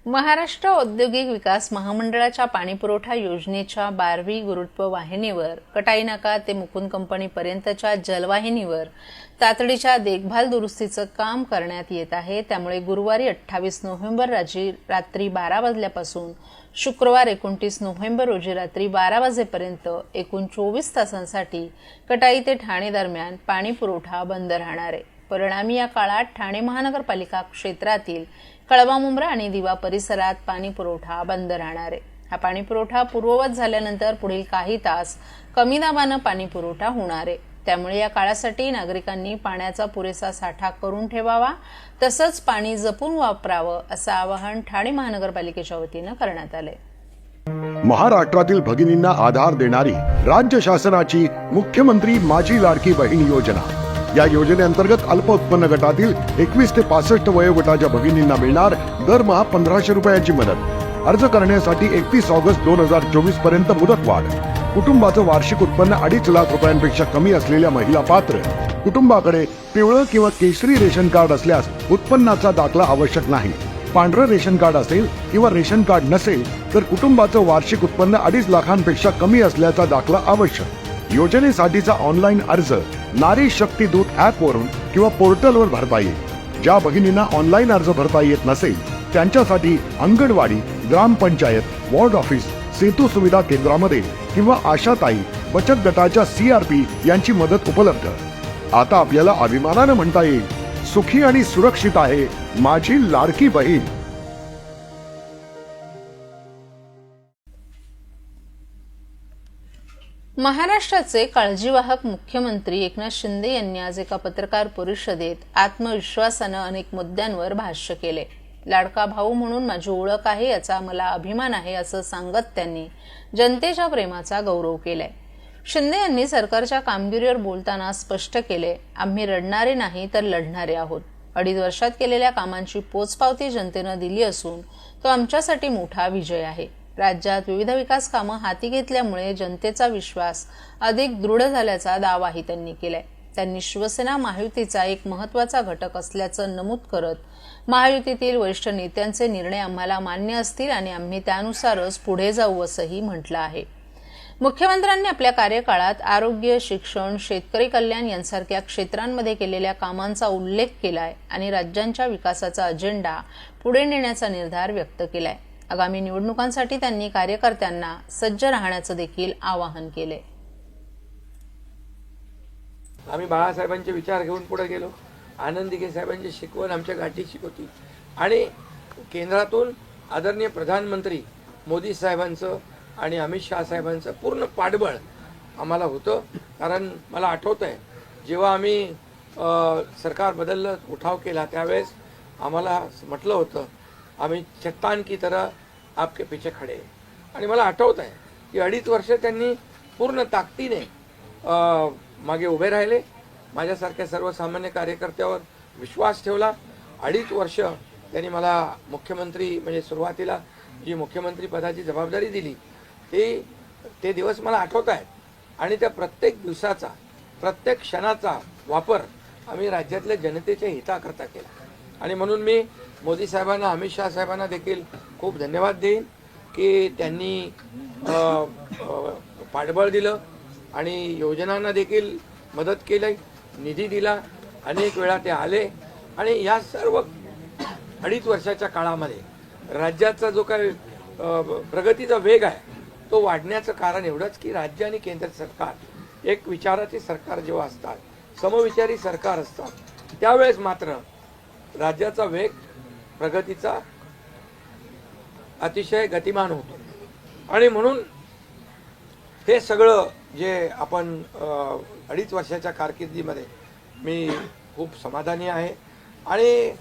महाराष्ट्र औद्योगिक विकास महामंडळाच्या पाणीपुरवठा योजनेच्या 12वी गुरुत्व वाहिनीवर कटाई नाका ते मुकुंद कंपनीपर्यंतच्या जलवाहिनीवर तातडीच्या देखभाल दुरुस्तीचं काम करण्यात येत आहे। त्यामुळे गुरुवारी 28 नोव्हेंबर रोजी रात्री 12 वाजल्यापासून शुक्रवार 29 नोव्हेंबर रोजी रात्री 12 वाजेपर्यंत एकूण 24 तासांसाठी कटाई ते ठाणे दरम्यान पाणीपुरवठा बंद राहणार आहे। परिणामी या काळात ठाणे महानगरपालिका क्षेत्रातील कळवा मुंब्रा आणि दिवा परिसरात पाणी पुरवठा बंद राहणार आहे। हा पाणी पुरवठा पूर्ववत झाल्यानंतर पुढील काही तास कमी दाबाने पाणी पुरवठा होणार आहे। त्यामुळे या काळासाठी नागरिकांनी पाण्याचा पुरेसा साठा करून ठेवावा, तसंच पाणी जपून वापरावं असं आवाहन ठाणे महानगरपालिकेच्या वतीनं करण्यात आले। महाराष्ट्रातील भगिनींना आधार देणारी राज्य शासनाची मुख्यमंत्री माझी लाडकी बहीण योजना। या योजनेअंतर्गत अल्प उत्पन्न गटातील 21 ते 65 वयोगटाच्या भगिनींना मिळणार दरमहा 1500 रुपयांची मदत। अर्ज करण्यासाठी 31 ऑगस्ट 2024 पर्यंत मुदतवाढ। कुटुंबाचं वार्षिक उत्पन्न 2.5 लाख रुपयांपेक्षा कमी असलेल्या महिला पात्र। कुटुंबाकडे पिवळं किंवा केशरी रेशन कार्ड असल्यास उत्पन्नाचा दाखला आवश्यक नाही। पांढरं रेशन कार्ड असेल किंवा रेशन कार्ड नसेल तर कुटुंबाचं वार्षिक उत्पन्न 2.5 लाखांपेक्षा कमी असल्याचा दाखला आवश्यक। योजनेसाठीचा ऑनलाईन अर्ज नारी शक्ती दूत ऍप वरून किंवा पोर्टलवर भरता येईल। ज्या भगिनींना ऑनलाईन अर्ज भरता येत नसेल त्यांच्यासाठी अंगणवाडी, ग्रामपंचायत, वॉर्ड ऑफिस, सेतू सुविधा केंद्रामध्ये किंवा आशाताई बचत गटाच्या CRP यांची मदत उपलब्ध। आता आपल्याला अभिमानाने म्हणता येईल, सुखी आणि सुरक्षित आहे माझी लाडकी बहीण। महाराष्ट्राचे काळजीवाहक मुख्यमंत्री एकनाथ शिंदे यांनी आज एका पत्रकार परिषदेत आत्मविश्वासाने अनेक मुद्द्यांवर भाष्य केले। लाडका भाऊ म्हणून माझी ओळख आहे, याचा मला अभिमान आहे असं सांगत त्यांनी जनतेच्या प्रेमाचा गौरव केलाय। शिंदे यांनी सरकारच्या कामगिरीवर बोलताना स्पष्ट केले, आम्ही रडणारे नाही तर लढणारे आहोत। 2.5 वर्षात केलेल्या कामांची पोचपावती जनतेनं दिली असून तो आमच्यासाठी मोठा विजय आहे। राज्यात विविध विकास कामं हाती घेतल्यामुळे जनतेचा विश्वास अधिक दृढ झाल्याचा दावाही त्यांनी केलाय। त्यांनी शिवसेना महायुतीचा एक महत्त्वाचा घटक असल्याचं नमूद करत महायुतीतील वरिष्ठ नेत्यांचे निर्णय आम्हाला मान्य असतील आणि आम्ही त्यानुसारच पुढे जाऊ असंही म्हटलं आहे। मुख्यमंत्र्यांनी आपल्या कार्यकाळात आरोग्य, शिक्षण, शेतकरी कल्याण यांसारख्या क्षेत्रांमध्ये केलेल्या कामांचा उल्लेख केलाय आणि राज्यांच्या विकासाचा अजेंडा पुढे नेण्याचा निर्धार व्यक्त केलाय। आगामी निवडणुकांसाठी त्यांनी कार्यकर्त्यांना सज्ज राहण्याचं देखील आवाहन केले। आम्ही बाळासाहेबांचे विचार घेऊन पुढे गेलो। आनंद दिघे साहेबांची शिकवण आमच्या गाठीशी होती आणि केंद्रातून आदरणीय प्रधानमंत्री मोदी साहेबांचं आणि अमित शाह साहेबांचं पूर्ण पाठबळ आम्हाला होतं। कारण मला आठवत आहे, जेव्हा आम्ही सरकार बदललं, उठाव केला, त्यावेळेस आम्हाला म्हटलं होतं, आम्ही चट्टान की तरह आपके पीछे खडे। आणि मला आठवत आहे की 2.5 वर्ष त्यांनी पूर्ण ताकदीने मागे उभे राहिले, माझ्यासारख्या सर्वसामान्य कार्यकर्त्यावर विश्वास ठेवला। 2.5 वर्ष त्यांनी मला मुख्यमंत्री म्हणजे सुरुवातीला जी मुख्यमंत्री पदाची जबाबदारी दिली ते दिवस मला आठवत आहेत आणि त्या प्रत्येक दिवसाचा, प्रत्येक क्षणाचा वापर आम्ही राज्यातल्या जनतेच्या हिताकरता केला। आणि म्हणून मी मोदी साहेबांना, अमित शाह साहेबांना देखील खूप धन्यवाद देईन की त्यांनी पाठबळ दिलं आणि योजनांना देखील मदत केली, निधी दिला, अनेक वेळा ते आले आणि या सर्व 2.5 वर्षाच्या काळामध्ये राज्याचा जो काही प्रगतीचा वेग आहे तो वाढण्याचं कारण एवढंच की राज्य आणि केंद्र सरकार एक विचाराचे सरकार जेव्हा असतात, समविचारी सरकार असतात, त्यावेळेस मात्र राज्याचा वेग प्रगतीचा अतिशय गतिमान होतो। आणि म्हणून हे सगळं जे आपण 2.5 वर्षाच्या कारकिर्दीमध्ये मी खूप समाधानी आहे। आणि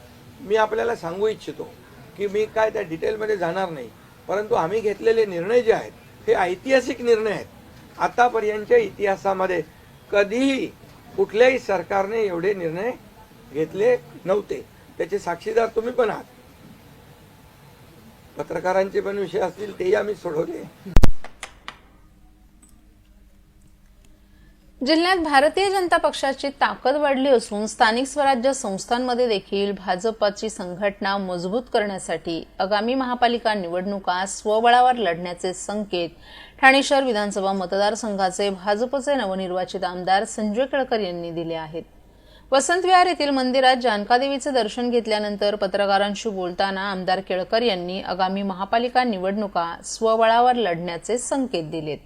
मी आपल्याला सांगू इच्छितो की मी काय त्या डिटेलमध्ये जाणार नाही, परंतु आम्ही घेतलेले निर्णय जे आहेत हे ऐतिहासिक निर्णय आहेत। आतापर्यंतच्या इतिहासामध्ये कधीही कुठल्याही सरकारने एवढे निर्णय घेतले नव्हते। त्याचे साक्षीदार तुम्ही पण आहात। पत्रकारांचे पण विषय असतील तेही आम्ही सोडवले। जिल्ह्यात भारतीय जनता पक्षाची ताकद वाढली असून स्थानिक स्वराज्य संस्थांमध्ये देखील भाजपची संघटना मजबूत करण्यासाठी आगामी महापालिका निवडणुका स्वबळावर लढण्याचे संकेत ठाणे शहर विधानसभा मतदारसंघाचे भाजपचे नवनिर्वाचित आमदार संजय केळकर यांनी दिले आहेत. वसंत विहार येथील मंदिरात जानकादेवीचे दर्शन घेतल्यानंतर पत्रकारांशी बोलताना आमदार केळकर यांनी आगामी महापालिका निवडणुका स्वबळावर लढण्याचे संकेत दिलेत.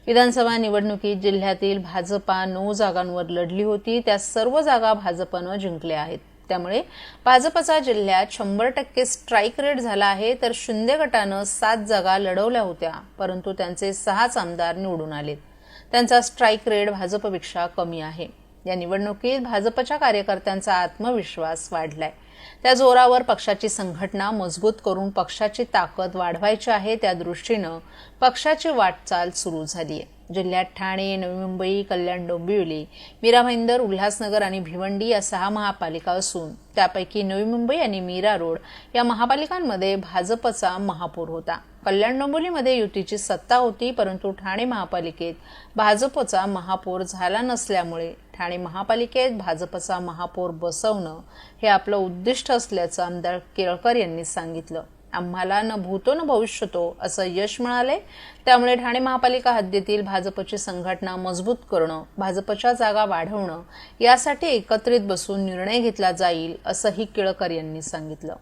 विधानसभा निवडणुकीत जिल्ह्यातील भाजपा 9 जागांवर लढली होती, त्या सर्व जागा भाजपनं जिंकल्या आहेत. त्यामुळे भाजपचा जिल्ह्यात 100% स्ट्राईक रेट झाला आहे. तर शिंदे गटानं 7 जागा लढवल्या होत्या, परंतु त्यांचे 6च आमदार निवडून आलेत. त्यांचा स्ट्राईक रेट भाजपपेक्षा कमी आहे. या निवडणुकीत भाजपच्या कार्यकर्त्यांचा आत्मविश्वास वाढलाय. त्या जोरावर पक्षाची संघटना मजबूत करून पक्षाची ताकद वाढवायची आहे. त्या दृष्टीनं पक्षाची वाटचाल सुरू झाली आहे. जिल्ह्यात ठाणे, नवी मुंबई, कल्याण डोंबिवली, मीरा भाईंदर, उल्हासनगर आणि भिवंडी या 6 महापालिका असून त्यापैकी नवी मुंबई आणि मीरा रोड या महापालिकांमध्ये भाजपचा महापौर होता. कल्याण डोंबिवलीमध्ये युतीची सत्ता होती, परंतु ठाणे महापालिकेत भाजपचा महापौर झाला नसल्यामुळे ठाणे महापालिकेत भाजपचा महापौर बसवणं हे आपलं उद्दिष्ट असल्याचं आमदार केळकर यांनी सांगितलं. आम्हाला न भूतो न भविष्यतो असं यश मिळाले. त्यामुळे ठाणे महापालिका हद्दीतील भाजपची संघटना मजबूत करणं, भाजपच्या जागा वाढवणं यासाठी एकत्रित बसून निर्णय घेतला जाईल असंही केळकर यांनी सांगितलं.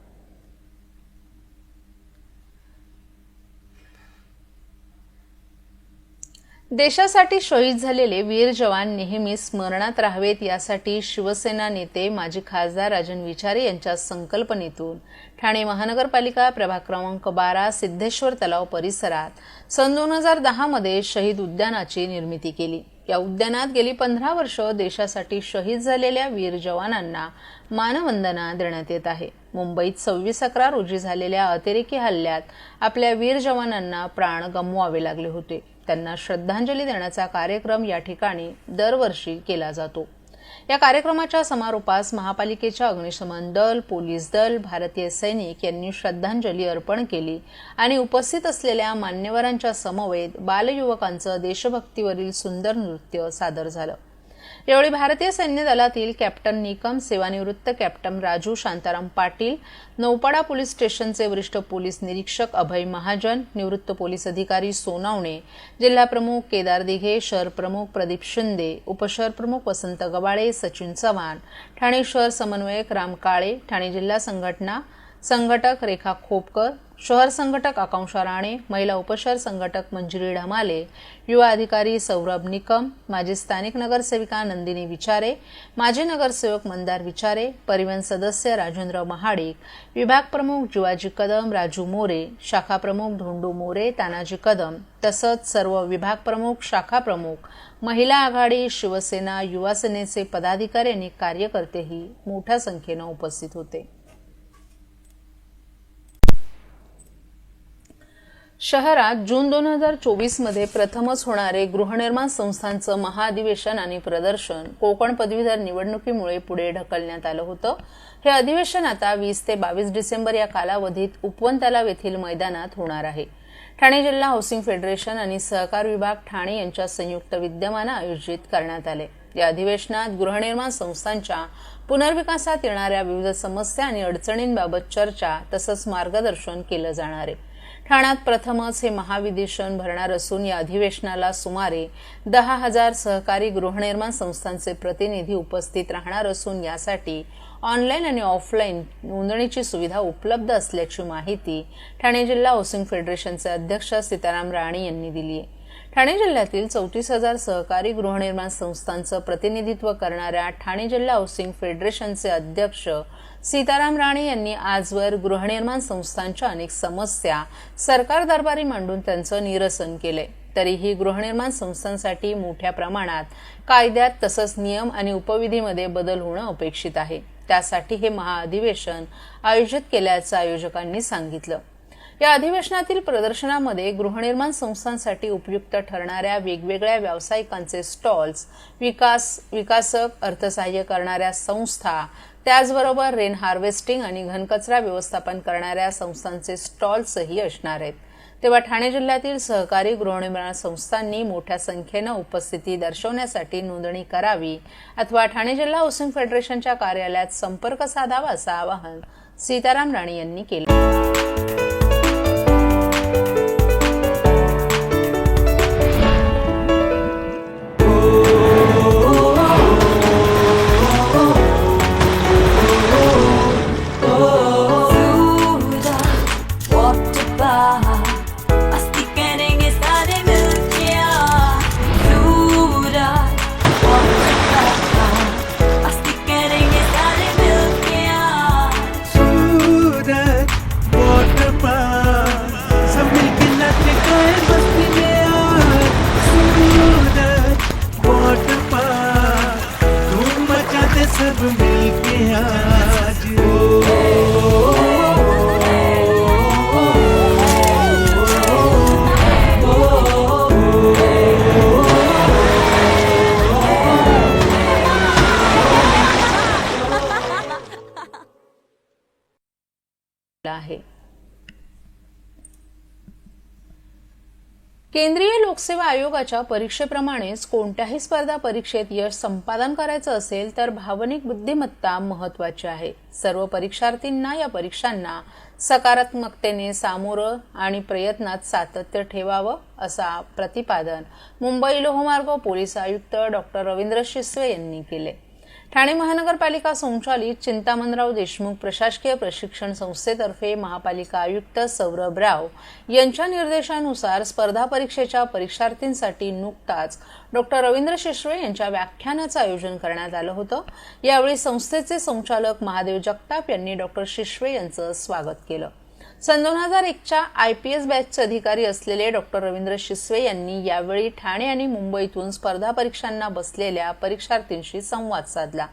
देशासाठी शहीद झालेले वीर जवान नेहमी स्मरणात राहावेत यासाठी शिवसेना नेते माजी खासदार राजन विचारे यांच्या संकल्पनेतून ठाणे महानगरपालिका प्रभाग क्रमांक 12 सिद्धेश्वर तलाव परिसरात सन 2010 मध्ये शहीद उद्यानाची निर्मिती केली. या उद्यानात गेली 15 वर्ष देशासाठी शहीद झालेल्या वीर जवानांना मानवंदना देण्यात येत आहे. मुंबईत 26/11 रोजी झालेल्या अतिरेकी हल्ल्यात आपल्या वीर जवानांना प्राण गमवावे लागले होते. त्यांना श्रद्धांजली देण्याचा कार्यक्रम या ठिकाणी दरवर्षी केला जातो. या कार्यक्रमाच्या समारोपास महापालिकेच्या अग्निशमन दल, पोलीस दल, भारतीय सैनिक यांनी श्रद्धांजली अर्पण केली आणि उपस्थित असलेल्या मान्यवरांच्या समवेत बालयुवकांचं देशभक्तीवरील सुंदर नृत्य सादर झालं. यावेळी भारतीय सैन्य दलातील कॅप्टन निकम, सेवानिवृत्त कॅप्टन राजू शांताराम पाटील, नौपाडा पोलीस स्टेशनचे वरिष्ठ पोलीस निरीक्षक अभय महाजन, निवृत्त पोलीस अधिकारी सोनावणे, जिल्हा प्रमुख केदार दिघे, शहर प्रमुख प्रदीप शिंदे, उपशहर प्रमुख वसंत गबाळे, सचिन चव्हाण, ठाणे शहर समन्वयक राम काळे, ठाणे जिल्हा संघटक रेखा खोपकर, शहर संघटक आकांक्षा राणे, महिला उपशहर संघटक मंजिरी ढमाले, युवा अधिकारी सौरभ निकम, माजी स्थानिक नगरसेविका नंदिनी विचारे, माजी नगरसेवक मंदार विचारे, परिवहन सदस्य राजेंद्र महाडिक, विभाग प्रमुख जिवाजी कदम, राजू मोरे, शाखा प्रमुख धोंडू मोरे, तानाजी कदम तसंच सर्व विभाग प्रमुख, शाखा प्रमुख, महिला आघाडी, शिवसेना, युवा सेनेचे पदाधिकारी आणि कार्यकर्तेही मोठ्या संख्येनं उपस्थित होते. शहरात जून 2024 मध्ये प्रथमच होणारे गृहनिर्माण संस्थांचं महाअधिवेशन आणि प्रदर्शन कोकण पदवीधर निवडणुकीमुळे पुढे ढकलण्यात आलं होतं. हे अधिवेशन आता 20 ते 22 डिसेंबर या कालावधीत उपवन तलाव येथील मैदानात होणार आहे. ठाणे जिल्हा हाऊसिंग फेडरेशन आणि सहकार विभाग ठाणे यांच्या संयुक्त विद्यमाने आयोजित करण्यात आले. या अधिवेशनात गृहनिर्माण संस्थांच्या पुनर्विकासात येणाऱ्या विविध समस्या आणि अडचणींबाबत चर्चा तसंच मार्गदर्शन केलं जाणार आहे. ठाण्यात प्रथमच हे महाअधिवेशन भरणार असून या अधिवेशनाला सुमारे 10,000 सहकारी गृहनिर्माण संस्थांचे प्रतिनिधी उपस्थित राहणार असून यासाठी ऑनलाईन आणि ऑफलाईन नोंदणीची सुविधा उपलब्ध असल्याची माहिती ठाणे जिल्हा हाऊसिंग फेडरेशनचे अध्यक्ष सीताराम राणे यांनी दिली आहे. ठाणे जिल्ह्यातील 34,000 सहकारी गृहनिर्माण संस्थांचं प्रतिनिधित्व करणाऱ्या ठाणे जिल्हा हाऊसिंग फेडरेशनचे अध्यक्ष सीताराम राणे यांनी आजवर गृहनिर्माण संस्थांच्या अनेक समस्या सरकार दरबारी मांडून त्यांचं निरसन केलंय. तरीही गृहनिर्माण संस्थांसाठी मोठ्या प्रमाणात कायद्यात तसंच नियम आणि उपविधीमध्ये बदल होणं अपेक्षित आहे. त्यासाठी हे महाअधिवेशन आयोजित केल्याचं आयोजकांनी सांगितलं. या अधिवेशनातील प्रदर्शनामध्ये गृहनिर्माण संस्थांसाठी उपयुक्त ठरणाऱ्या वेगवेगळ्या व्यावसायिकांचे स्टॉल्स, विकासक, अर्थसहाय्य करणाऱ्या संस्था, त्याचबरोबर रेन हार्वेस्टिंग आणि घनकचरा व्यवस्थापन करणाऱ्या संस्थांचे स्टॉल्सही असणार आहेत. तेव्हा ठाणे जिल्ह्यातील सहकारी गृहनिर्माण संस्थांनी मोठ्या संख्येनं उपस्थिती दर्शवण्यासाठी नोंदणी करावी अथवा ठाणे जिल्हा हाऊसिंग फेडरेशनच्या कार्यालयात संपर्क साधावा असं आवाहन सीताराम राणे यांनी केलं. सब मिलके आज आहे. केंद्रीय लोकसेवा आयोगाच्या परीक्षेप्रमाणेच कोणत्याही स्पर्धा परीक्षेत यश संपादन करायचं असेल तर भावनिक बुद्धिमत्ता महत्वाची आहे. सर्व परीक्षार्थींना या परीक्षांना सकारात्मकतेने सामोरं आणि प्रयत्नात सातत्य ठेवावं असं प्रतिपादन मुंबई लोहमार्ग पोलीस आयुक्त डॉक्टर रवींद्र शिसवे यांनी केले. ठाणे महानगरपालिका संचालित चिंतामणराव देशमुख प्रशासकीय प्रशिक्षण संस्थेतर्फे महापालिका आयुक्त सौरभ राव यांच्या निर्देशानुसार स्पर्धा परीक्षेच्या परीक्षार्थींसाठी नुकताच डॉक्टर रवींद्र शिसवे यांच्या व्याख्यानाचं आयोजन करण्यात आलं होतं. यावेळी संस्थेचे संचालक महादेव जगताप यांनी डॉक्टर शिसवे यांचं स्वागत केलं. सन 2001च्या IPS बॅचचे अधिकारी असलेले डॉक्टर रवींद्र शिसवे यांनी यावेळी ठाणे आणि मुंबईतून स्पर्धा परीक्षांना बसलेल्या परीक्षार्थींशी संवाद साधला.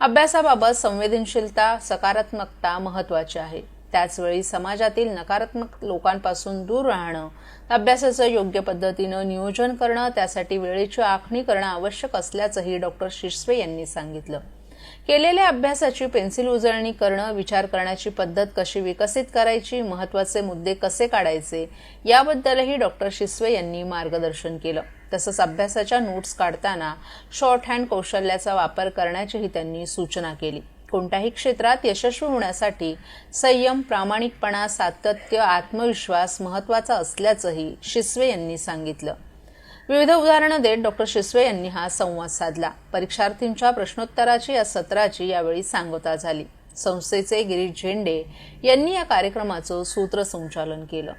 अभ्यासाबाबत संवेदनशीलता, सकारात्मकता महत्वाची आहे. त्याचवेळी समाजातील नकारात्मक लोकांपासून दूर राहणं, अभ्यासाचं योग्य पद्धतीनं नियोजन करणं, त्यासाठी वेळेची आखणी करणं आवश्यक असल्याचंही डॉक्टर शिसवे यांनी सांगितलं. केलेल्या अभ्यासाची पेन्सिल उजळणी करणं, विचार करण्याची पद्धत कशी विकसित करायची, महत्त्वाचे मुद्दे कसे काढायचे याबद्दलही डॉक्टर शिसवे यांनी मार्गदर्शन केलं. तसंच अभ्यासाच्या नोट्स काढताना शॉर्ट हँड कौशल्याचा वापर करण्याचीही त्यांनी सूचना केली. कोणत्याही क्षेत्रात यशस्वी होण्यासाठी संयम, प्रामाणिकपणा, सातत्य, आत्मविश्वास महत्त्वाचा असल्याचंही शिसवे यांनी सांगितलं. विविध उदाहरणं देत डॉक्टर शिसवे यांनी हा संवाद साधला. परीक्षार्थींच्या प्रश्नोत्तराची या सत्राची यावेळी सांगता झाली. संस्थेचे गिरीश झेंडे यांनी या कार्यक्रमाचं सूत्रसंचालन केलं.